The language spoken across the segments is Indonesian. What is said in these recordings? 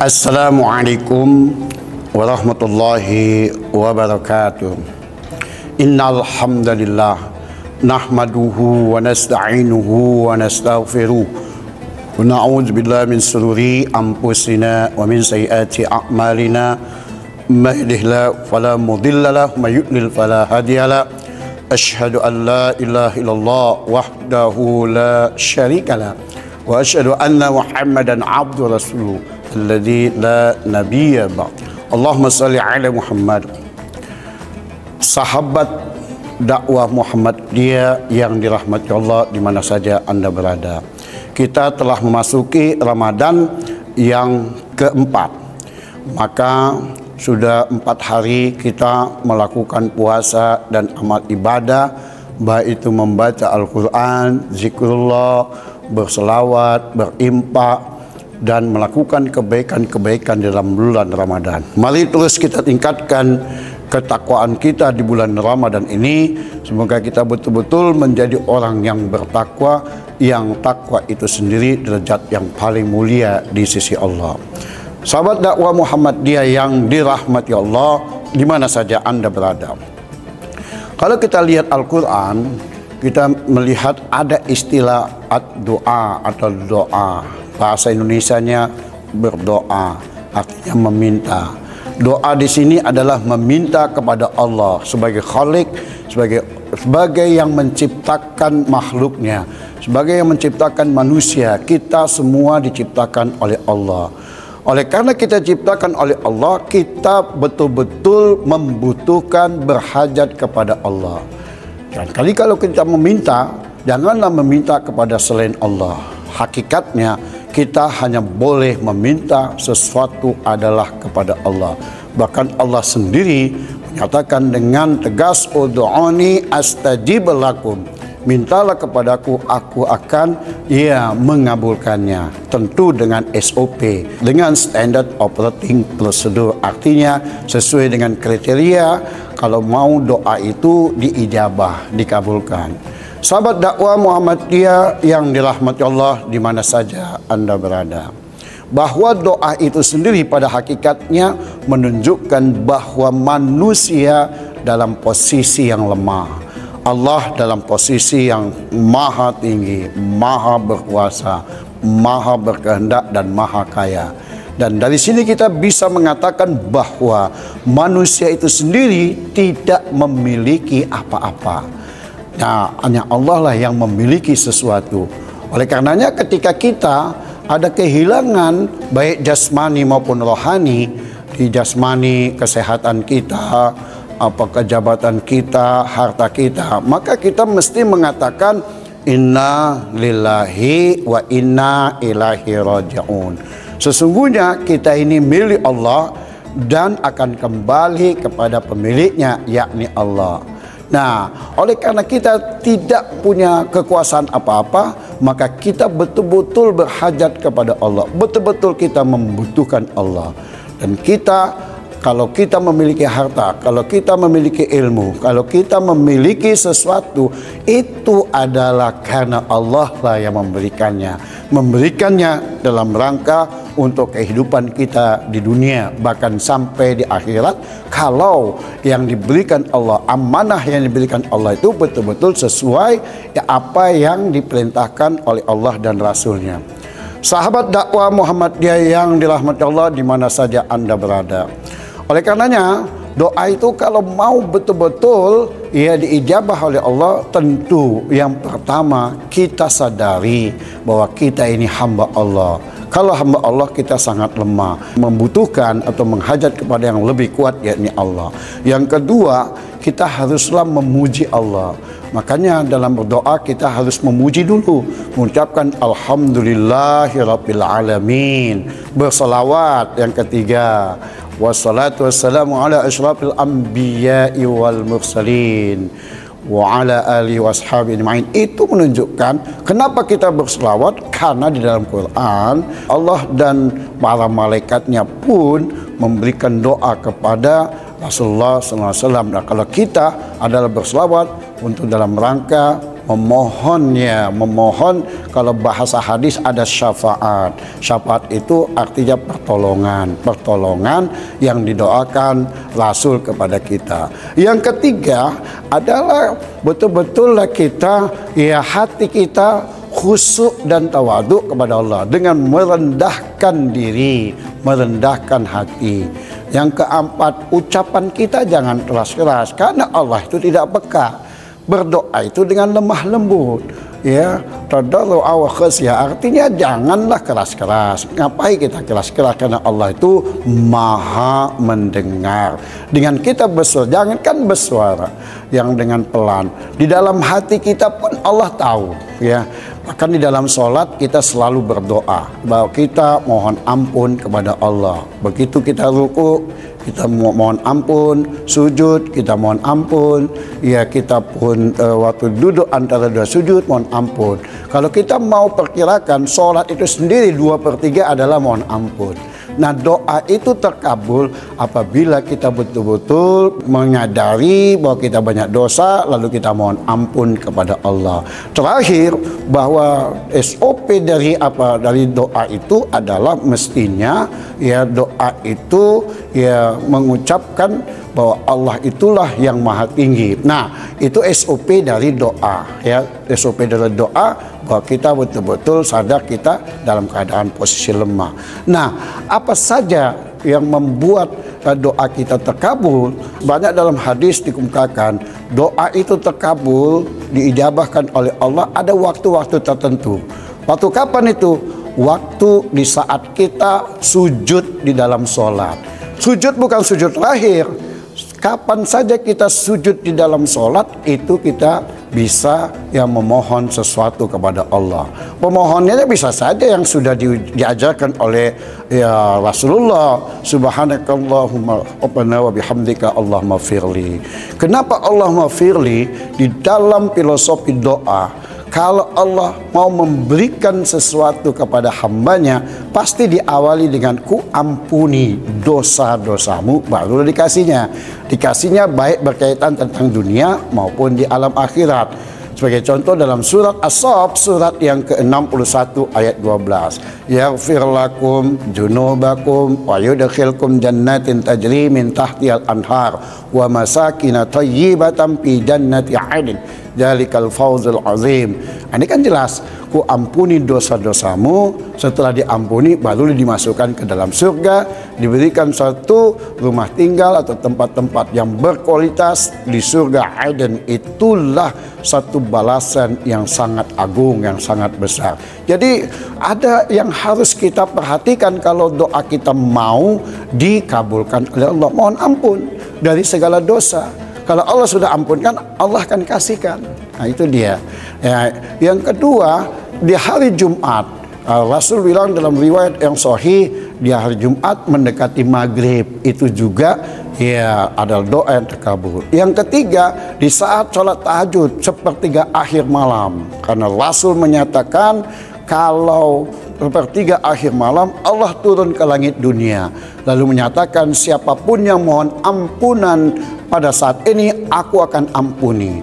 Assalamualaikum warahmatullahi wabarakatuh. Innal hamdalillah nahmaduhu wa nasta'inuhu wa nastaghfiruh wa na'udzu billahi min shururi anfusina wa min sayyiati a'malina. May yahdihillahu fala mudilla lahu wa may yudlil fala hadiya lahu. Asyhadu an la ilaha illallah wahdahu la syarika lahu wa asyhadu anna Muhammadan abduhu wa rasuluh alladzi la nabiyya ba'd. Allahumma shalli ala Muhammad. Sahabat dakwah Muhammadiyah yang dirahmati Allah di mana saja Anda berada. Kita telah memasuki Ramadan yang keempat. Maka sudah 4 hari kita melakukan puasa dan amal ibadah, baik itu membaca Al-Quran, zikrullah, berselawat, berimpak, dan melakukan kebaikan-kebaikan dalam bulan Ramadan. Mari terus kita tingkatkan ketakwaan kita di bulan Ramadan ini. Semoga kita betul-betul menjadi orang yang bertakwa, yang takwa itu sendiri derajat yang paling mulia di sisi Allah. Sahabat dakwah Muhammadiyah yang dirahmati Allah, di mana saja Anda berada. Kalau kita lihat Al-Quran, kita melihat ada istilah ad-doa atau doa. Bahasa Indonesianya berdoa, artinya meminta. Doa di sini adalah meminta kepada Allah sebagai Khalik, sebagai yang menciptakan makhluknya, sebagai yang menciptakan manusia. Kita semua diciptakan oleh Allah. Oleh karena kita diciptakan oleh Allah, kita betul-betul membutuhkan berhajat kepada Allah. Dan kali kalau kita meminta, janganlah meminta kepada selain Allah. Hakikatnya kita hanya boleh meminta sesuatu adalah kepada Allah. Bahkan Allah sendiri menyatakan dengan tegas, ud'uni astajib lakum. Mintalah kepadaku, aku akan mengabulkannya. Tentu dengan SOP, dengan standard operating procedure. Artinya sesuai dengan kriteria, kalau mau doa itu diijabah, dikabulkan. Sahabat dakwah Muhammadiyah yang dirahmati Allah di mana saja Anda berada. Bahwa doa itu sendiri pada hakikatnya menunjukkan bahwa manusia dalam posisi yang lemah. Allah dalam posisi yang maha tinggi, maha berkuasa, maha berkehendak dan maha kaya. Dan dari sini kita bisa mengatakan bahwa manusia itu sendiri tidak memiliki apa-apa. Nah, hanya Allah lah yang memiliki sesuatu. Oleh karenanya ketika kita ada kehilangan baik jasmani maupun rohani, di jasmani kesehatan kita, jabatan kita, harta kita, maka kita mesti mengatakan inna lillahi wa inna ilaihi raji'un. Sesungguhnya kita ini milik Allah dan akan kembali kepada pemiliknya, yakni Allah. Nah, oleh karena kita tidak punya kekuasaan apa-apa, maka kita betul-betul berhajat kepada Allah. Betul-betul kita membutuhkan Allah. Dan kita, kalau kita memiliki harta, kalau kita memiliki ilmu, kalau kita memiliki sesuatu, itu adalah karena Allah lah yang memberikannya. Memberikannya dalam rangka untuk kehidupan kita di dunia, bahkan sampai di akhirat. Kalau yang diberikan Allah, amanah yang diberikan Allah itu betul-betul sesuai apa yang diperintahkan oleh Allah dan Rasulnya. Sahabat dakwah Muhammadiyah yang dirahmati Allah di mana saja Anda berada. Oleh karenanya doa itu kalau mau betul-betul diijabah oleh Allah, tentu yang pertama kita sadari bahwa kita ini hamba Allah. Kalau hamba Allah kita sangat lemah, membutuhkan atau menghajat kepada yang lebih kuat, yakni Allah. Yang kedua, kita haruslah memuji Allah. Makanya dalam berdoa kita harus memuji dulu, mengucapkan alhamdulillahirabbil alamin. Berselawat yang ketiga, wassalatu wassalamu ala asyrafil anbiya'i wal mursalin wa ala alihi washabihi ajma'in. Itu menunjukkan kenapa kita berselawat, karena di dalam Quran Allah dan para malaikatnya pun memberikan doa kepada Rasulullah SAW. Nah, kalau kita adalah berselawat untuk dalam rangka memohon kalau bahasa hadis ada syafaat. Syafaat itu artinya pertolongan yang didoakan Rasul kepada kita. Yang ketiga adalah betul-betullah kita, ya, hati kita khusyuk dan tawaduk kepada Allah dengan merendahkan diri, merendahkan hati. Yang keempat, ucapan kita jangan keras-keras karena Allah itu tidak peka. Berdoa itu dengan lemah lembut, ya, tadarru wa khasyah, artinya janganlah keras-keras. Ngapain kita keras-keras? Karena Allah itu maha mendengar. Dengan kita bersuara, jangankan bersuara yang dengan pelan, di dalam hati kita pun Allah tahu, ya. Bahkan di dalam sholat kita selalu berdoa bahwa kita mohon ampun kepada Allah. Begitu kita ruku, kita mohon ampun, sujud kita mohon ampun, ya, kita pun waktu duduk antara dua sujud mohon ampun. Kalau kita mau perkirakan sholat itu sendiri 2/3 adalah mohon ampun. Nah, doa itu terkabul apabila kita betul-betul menyadari bahwa kita banyak dosa, lalu kita mohon ampun kepada Allah. Terakhir, bahwa SOP dari doa itu adalah mestinya, ya, doa itu, ya, mengucapkan bahwa Allah itulah yang maha tinggi. Nah, itu SOP dari doa, ya, SOP dari doa bahwa kita betul-betul sadar kita dalam keadaan posisi lemah. Nah, apa saja yang membuat doa kita terkabul? Banyak dalam hadis dikemukakan doa itu terkabul, diijabahkan oleh Allah ada waktu-waktu tertentu. Waktu kapan itu? Waktu di saat kita sujud di dalam sholat. Sujud bukan sujud lahir. Kapan saja kita sujud di dalam sholat itu kita bisa, ya, memohon sesuatu kepada Allah. Pemohonannya bisa saja yang sudah diajarkan oleh, ya, Rasulullah. Subhanakallahumma wa bihamdika Allahumma firli. Kenapa Allahumma firli? Di dalam filosofi doa, kalau Allah mau memberikan sesuatu kepada hambanya, pasti diawali dengan ku ampuni dosa-dosamu, baru dikasihnya. Dikasihnya baik berkaitan tentang dunia maupun di alam akhirat. Sebagai contoh dalam surat As-Saff, surat yang ke-61 ayat 12. Yaghfir lakum junubakum wa yudkhilkum jannatin tajri min tahtihal anhar wa masakin thayyibatan fi jannati 'adn. Dzalikal fawzul azim. Ini kan jelas, ku ampuni dosa-dosamu, setelah diampuni baru dimasukkan ke dalam surga, diberikan satu rumah tinggal atau tempat-tempat yang berkualitas di surga Aden. Itulah satu balasan yang sangat agung, yang sangat besar. Jadi ada yang harus kita perhatikan kalau doa kita mau dikabulkan oleh Allah. Mohon ampun dari segala dosa. Kalau Allah sudah ampunkan, Allah akan kasihkan. Nah, itu dia. Ya, yang kedua, di hari Jumat, Rasul bilang dalam riwayat yang sahih, di hari Jumat mendekati maghrib itu juga, ya, adalah doa yang terkabul. Yang ketiga, di saat sholat tahajud sepertiga akhir malam, karena Rasul menyatakan kalau sepertiga akhir malam Allah turun ke langit dunia, lalu menyatakan siapapun yang mohon ampunan pada saat ini aku akan ampuni.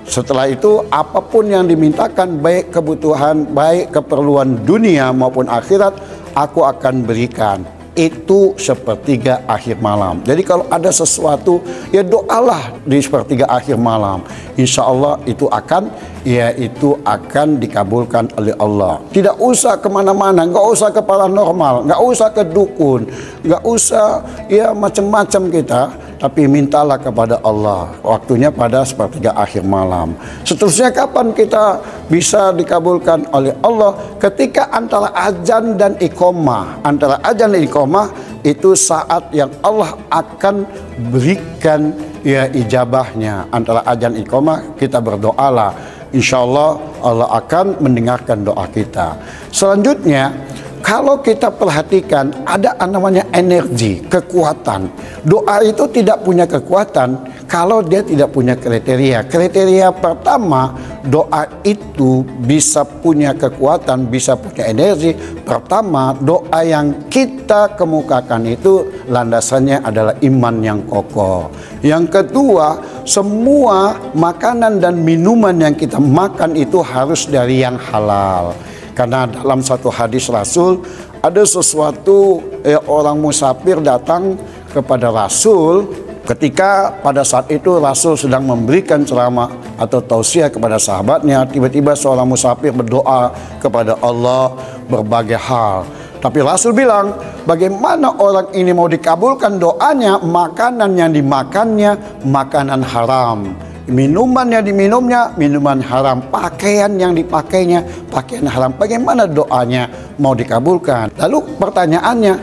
Setelah itu apapun yang dimintakan, baik kebutuhan, baik keperluan dunia maupun akhirat, aku akan berikan. Itu sepertiga akhir malam. Jadi kalau ada sesuatu, ya doalah di sepertiga akhir malam. Insya Allah itu akan, ya, itu akan dikabulkan oleh Allah. Tidak usah kemana-mana, nggak usah ke paranormal, nggak usah ke dukun, nggak usah, ya, macam-macam kita. Tapi mintalah kepada Allah. Waktunya pada sepertiga akhir malam. Seterusnya kapan kita bisa dikabulkan oleh Allah? Ketika antara azan dan iqamah. Antara azan dan iqamah itu saat yang Allah akan berikan, ya, ijabahnya. Antara azan iqamah kita berdoalah. Insya Allah Allah akan mendengarkan doa kita. Selanjutnya, kalau kita perhatikan ada namanya energi, kekuatan. Doa itu tidak punya kekuatan kalau dia tidak punya kriteria. Kriteria pertama, doa itu bisa punya kekuatan, bisa punya energi. Pertama, doa yang kita kemukakan itu landasannya adalah iman yang kokoh. Yang kedua, semua makanan dan minuman yang kita makan itu harus dari yang halal. Karena dalam satu hadis Rasul, ada sesuatu orang musafir datang kepada Rasul. Ketika pada saat itu Rasul sedang memberikan ceramah atau tausiah kepada sahabatnya, tiba-tiba seorang musafir berdoa kepada Allah berbagai hal. Tapi Rasul bilang, bagaimana orang ini mau dikabulkan doanya, makanan yang dimakannya makanan haram, minuman yang diminumnya minuman haram, pakaian yang dipakainya pakaian haram. Bagaimana doanya mau dikabulkan? Lalu pertanyaannya,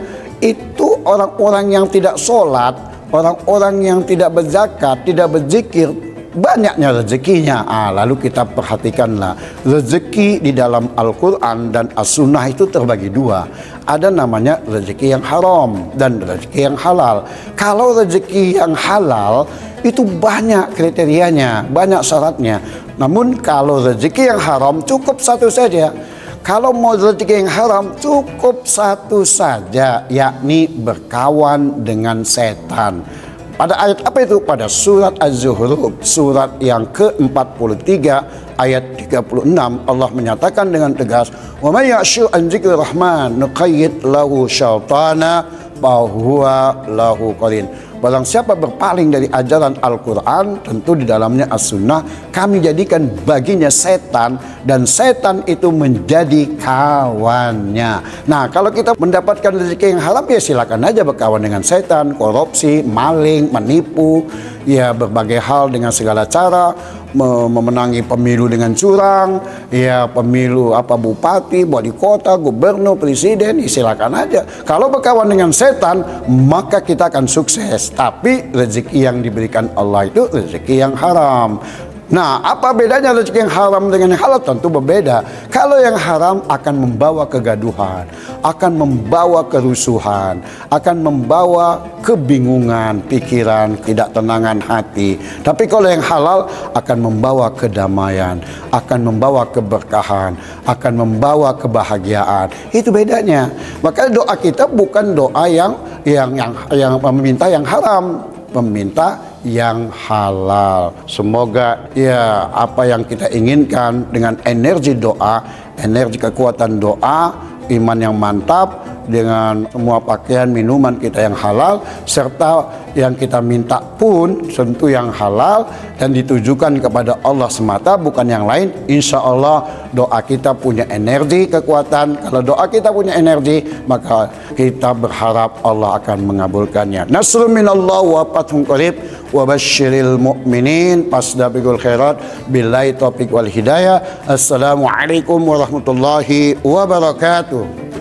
itu orang-orang yang tidak sholat, orang-orang yang tidak berzakat, tidak berzikir, banyaknya rezekinya. Lalu kita perhatikanlah, rezeki di dalam Al-Quran dan As-Sunnah itu terbagi dua. Ada namanya rezeki yang haram dan rezeki yang halal. Kalau rezeki yang halal itu banyak kriterianya, banyak syaratnya. Namun kalau rezeki yang haram cukup satu saja. Kalau mau rezeki yang haram cukup satu saja, yakni berkawan dengan setan. Pada ayat apa itu? Pada surat Az-Zuhruf, surat yang ke-43 ayat 36, Allah menyatakan dengan tegas, "Wa may ya'shu an dzikrir rahman nuqayyid lahu syaitana fa huwa lahu qarin." Barang siapa berpaling dari ajaran Al-Quran, tentu di dalamnya As-Sunnah, kami jadikan baginya setan, dan setan itu menjadi kawannya. Nah, kalau kita mendapatkan rezeki yang haram, ya silakan aja berkawan dengan setan, korupsi, maling, menipu, ya berbagai hal dengan segala cara, memenangi pemilu dengan curang, ya pemilu bupati, wali kota, gubernur, presiden, ya silakan aja. Kalau berkawan dengan setan, maka kita akan sukses. Tapi rezeki yang diberikan Allah itu rezeki yang haram. Nah, apa bedanya rezeki yang haram dengan yang halal? Tentu berbeda. Kalau yang haram akan membawa kegaduhan, akan membawa kerusuhan, akan membawa kebingungan pikiran, tidak tenangan hati. Tapi kalau yang halal akan membawa kedamaian, akan membawa keberkahan, akan membawa kebahagiaan. Itu bedanya. Maka doa kita bukan doa yang meminta yang haram, meminta yang halal. Semoga ya apa yang kita inginkan dengan energi doa, energi kekuatan doa, iman yang mantap, dengan semua pakaian minuman kita yang halal, serta yang kita minta pun tentu yang halal dan ditujukan kepada Allah semata, bukan yang lain. Insya Allah doa kita punya energi, kekuatan. Kalau doa kita punya energi, maka kita berharap Allah akan mengabulkannya. Nasrun minallah wa fathun qarib wa basyiril mu'minin. Fasdabiqul khairat. Billahi taufiq wal hidayah. Assalamualaikum warahmatullahi wabarakatuh.